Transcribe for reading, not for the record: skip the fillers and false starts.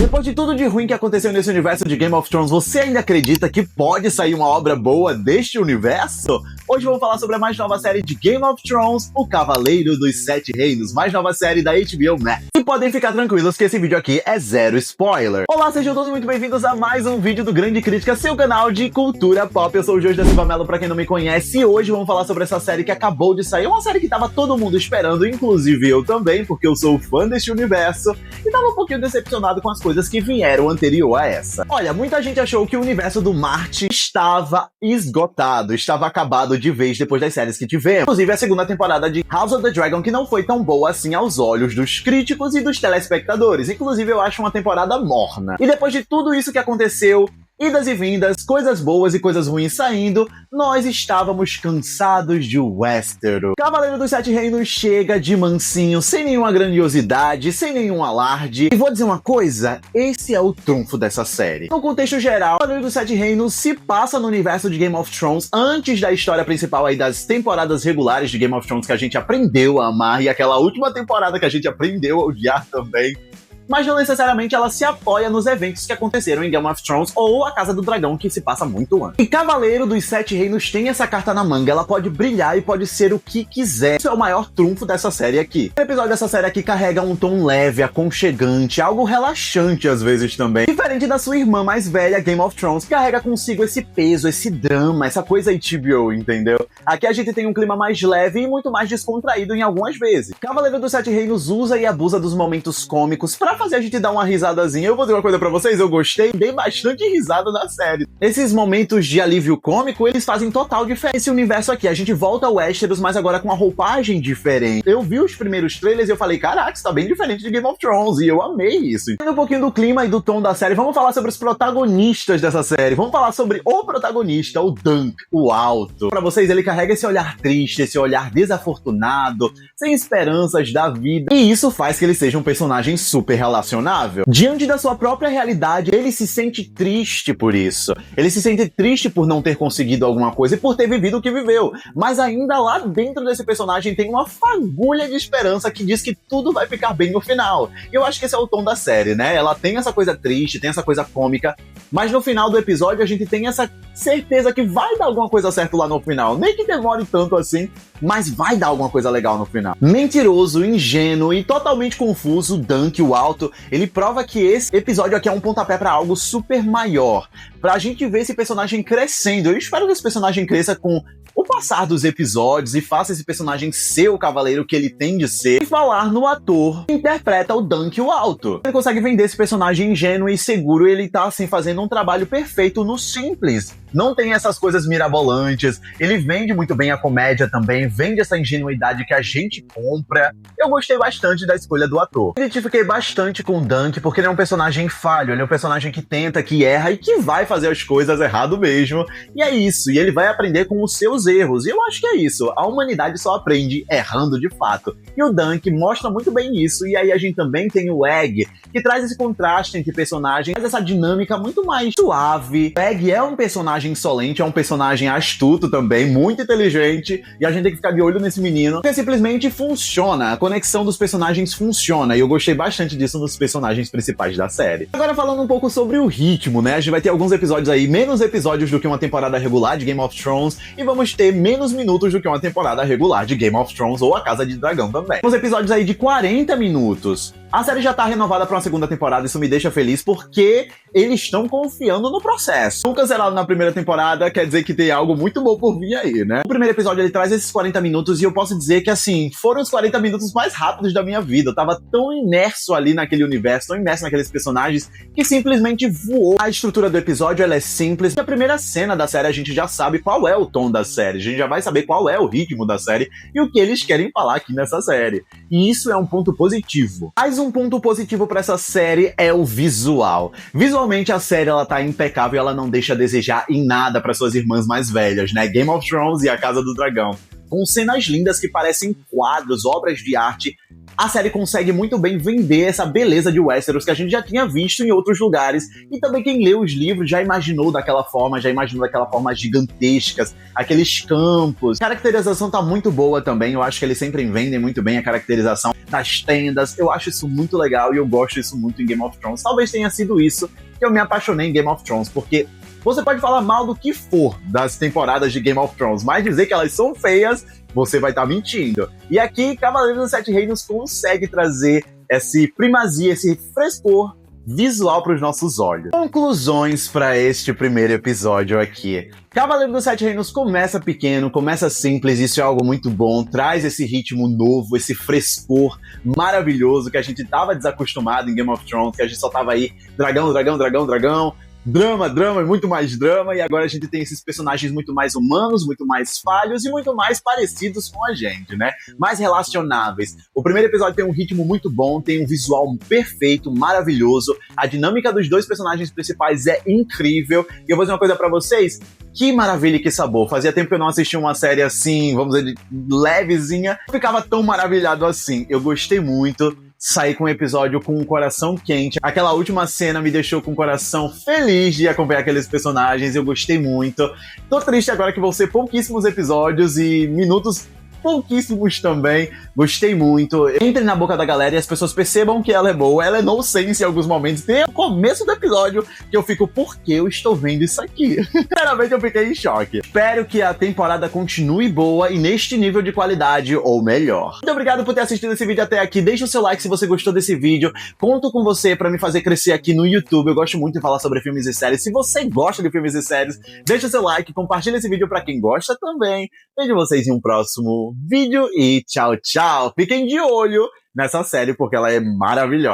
Depois de tudo de ruim que aconteceu nesse universo de Game of Thrones, você ainda acredita que pode sair uma obra boa deste universo? Hoje vamos falar sobre a mais nova série de Game of Thrones, O Cavaleiro dos Sete Reinos, mais nova série da HBO Max. E podem ficar tranquilos que esse vídeo aqui é zero spoiler. Olá, sejam todos muito bem-vindos a mais um vídeo do Grande Crítica, seu canal de cultura pop. Eu sou o Jorge da Silva Mello, pra quem não me conhece, e hoje vamos falar sobre essa série que acabou de sair. Uma série que tava todo mundo esperando, inclusive eu também, porque eu sou fã deste universo, e tava um pouquinho decepcionado com as coisas que vieram anterior a essa. Olha, muita gente achou que o universo do Martin estava esgotado, estava acabado de vez depois das séries que tivemos. Inclusive a segunda temporada de House of the Dragon, que não foi tão boa assim aos olhos dos críticos e dos telespectadores. Inclusive eu acho uma temporada morna. E depois de tudo isso que aconteceu, idas e vindas, coisas boas e coisas ruins saindo, nós estávamos cansados de Westeros. Cavaleiro dos Sete Reinos chega de mansinho, sem nenhuma grandiosidade, sem nenhum alarde. E vou dizer uma coisa, esse é o trunfo dessa série. No contexto geral, Cavaleiro dos Sete Reinos se passa no universo de Game of Thrones antes da história principal aí das temporadas regulares de Game of Thrones que a gente aprendeu a amar, e aquela última temporada que a gente aprendeu a odiar também. Mas não necessariamente ela se apoia nos eventos que aconteceram em Game of Thrones ou a Casa do Dragão, que se passa muito antes. E Cavaleiro dos Sete Reinos tem essa carta na manga, ela pode brilhar e pode ser o que quiser. Isso é o maior trunfo dessa série aqui. O episódio dessa série aqui carrega um tom leve, aconchegante, algo relaxante às vezes também. Diferente da sua irmã mais velha, Game of Thrones, que carrega consigo esse peso, esse drama, essa coisa HBO, entendeu? Aqui a gente tem um clima mais leve e muito mais descontraído em algumas vezes. Cavaleiro dos Sete Reinos usa e abusa dos momentos cômicos pra fazer a gente dar uma risadazinha. Eu vou dizer uma coisa pra vocês, eu gostei, dei bastante risada na série. Esses momentos de alívio cômico, eles fazem total diferença. Esse universo aqui, a gente volta ao Westeros, mas agora com uma roupagem diferente. Eu vi os primeiros trailers e eu falei, caraca, isso tá bem diferente de Game of Thrones, e eu amei isso. Indo um pouquinho do clima e do tom da série, vamos falar sobre os protagonistas dessa série. Vamos falar sobre o protagonista, o Dunk, o Alto. Pra vocês, ele carrega esse olhar triste, esse olhar desafortunado, sem esperanças da vida, e isso faz que ele seja um personagem super relacionável. Diante da sua própria realidade, ele se sente triste por isso. Ele se sente triste por não ter conseguido alguma coisa e por ter vivido o que viveu. Mas ainda lá dentro desse personagem tem uma fagulha de esperança que diz que tudo vai ficar bem no final. E eu acho que esse é o tom da série, né? Ela tem essa coisa triste, tem essa coisa cômica, mas no final do episódio a gente tem essa certeza que vai dar alguma coisa certa lá no final. Nem que demore tanto assim, mas vai dar alguma coisa legal no final. Mentiroso, ingênuo e totalmente confuso, Dunk, o Alto, ele prova que esse episódio aqui é um pontapé pra algo super maior. Pra gente ver esse personagem crescendo. Eu espero que esse personagem cresça com o passar dos episódios e faça esse personagem ser o cavaleiro que ele tem de ser. E falar no ator que interpreta o Dunk, o Alto. Ele consegue vender esse personagem ingênuo e seguro, e ele tá assim fazendo um trabalho perfeito no simples. Não tem essas coisas mirabolantes, ele vende muito bem a comédia também, vende essa ingenuidade que a gente compra. Eu gostei bastante da escolha do ator. Me identifiquei bastante com o Dunk, porque ele é um personagem falho, ele é um personagem que tenta, que erra e que vai fazer as coisas errado mesmo. E é isso, e ele vai aprender com os seus erros. E eu acho que é isso, a humanidade só aprende errando de fato. E o Dunk mostra muito bem isso, e aí a gente também tem o Egg, que traz esse contraste entre personagens, traz essa dinâmica muito mais suave. O Egg é um personagem insolente, é um personagem astuto também, muito inteligente, e a gente tem que ficar de olho nesse menino, porque simplesmente funciona, a conexão dos personagens funciona, e eu gostei bastante disso nos personagens principais da série. Agora falando um pouco sobre o ritmo, né, a gente vai ter alguns episódios aí, menos episódios do que uma temporada regular de Game of Thrones, e vamos ter menos minutos do que uma temporada regular de Game of Thrones ou a Casa de Dragão também. Uns episódios aí de 40 minutos. A série já tá renovada pra uma segunda temporada, isso me deixa feliz, porque eles estão confiando no processo. Não cancelado na primeira temporada, quer dizer que tem algo muito bom por vir aí, né? O primeiro episódio, ele traz esses 40 minutos, e eu posso dizer que, assim, foram os 40 minutos mais rápidos da minha vida. Eu tava tão imerso ali naquele universo, tão imerso naqueles personagens, que simplesmente voou. A estrutura do episódio, ela é simples. Na primeira cena da série, a gente já sabe qual é o tom da série, a gente já vai saber qual é o ritmo da série e o que eles querem falar aqui nessa série. E isso é um ponto positivo. Mais um ponto positivo pra essa série é o visual. Visualmente a série, ela tá impecável, ela não deixa a desejar em nada para suas irmãs mais velhas, né? Game of Thrones e a Casa do Dragão. Com cenas lindas que parecem quadros, obras de arte, a série consegue muito bem vender essa beleza de Westeros que a gente já tinha visto em outros lugares, e também quem lê os livros já imaginou daquela forma gigantescas, aqueles campos. A caracterização tá muito boa também, eu acho que eles sempre vendem muito bem a caracterização das tendas, eu acho isso muito legal e eu gosto disso muito em Game of Thrones. Talvez tenha sido isso que eu me apaixonei em Game of Thrones, porque você pode falar mal do que for das temporadas de Game of Thrones, mas dizer que elas são feias, você vai estar mentindo. E aqui, Cavaleiros dos Sete Reinos consegue trazer essa primazia, esse frescor visual para os nossos olhos. Conclusões para este primeiro episódio aqui. Cavaleiro dos Sete Reinos começa pequeno, começa simples, isso é algo muito bom, traz esse ritmo novo, esse frescor maravilhoso que a gente estava desacostumado em Game of Thrones, que a gente só tava aí dragão, drama, drama e muito mais drama, e agora a gente tem esses personagens muito mais humanos, muito mais falhos e muito mais parecidos com a gente, né? Mais relacionáveis. O primeiro episódio tem um ritmo muito bom, tem um visual perfeito, maravilhoso, a dinâmica dos dois personagens principais é incrível, e eu vou dizer uma coisa pra vocês, que maravilha e que sabor. Fazia tempo que eu não assistia uma série assim, vamos dizer, levezinha, não ficava tão maravilhado assim. Eu gostei muito. Saí com um episódio com o coração quente. Aquela última cena me deixou com o coração feliz de acompanhar aqueles personagens. Eu gostei muito. Tô triste agora que vão ser pouquíssimos episódios e minutos pouquíssimos também. Gostei muito. Entre na boca da galera e as pessoas percebam que ela é boa. Ela é nonsense em alguns momentos. Tem o começo do episódio que eu fico, por que eu estou vendo isso aqui? Sinceramente, eu fiquei em choque. Espero que a temporada continue boa e neste nível de qualidade ou melhor. Muito obrigado por ter assistido esse vídeo até aqui. Deixa o seu like se você gostou desse vídeo. Conto com você pra me fazer crescer aqui no YouTube. Eu gosto muito de falar sobre filmes e séries. Se você gosta de filmes e séries, deixa o seu like, compartilha esse vídeo pra quem gosta também. Vejo vocês em um próximo vídeo e tchau, tchau. Fiquem de olho nessa série porque ela é maravilhosa.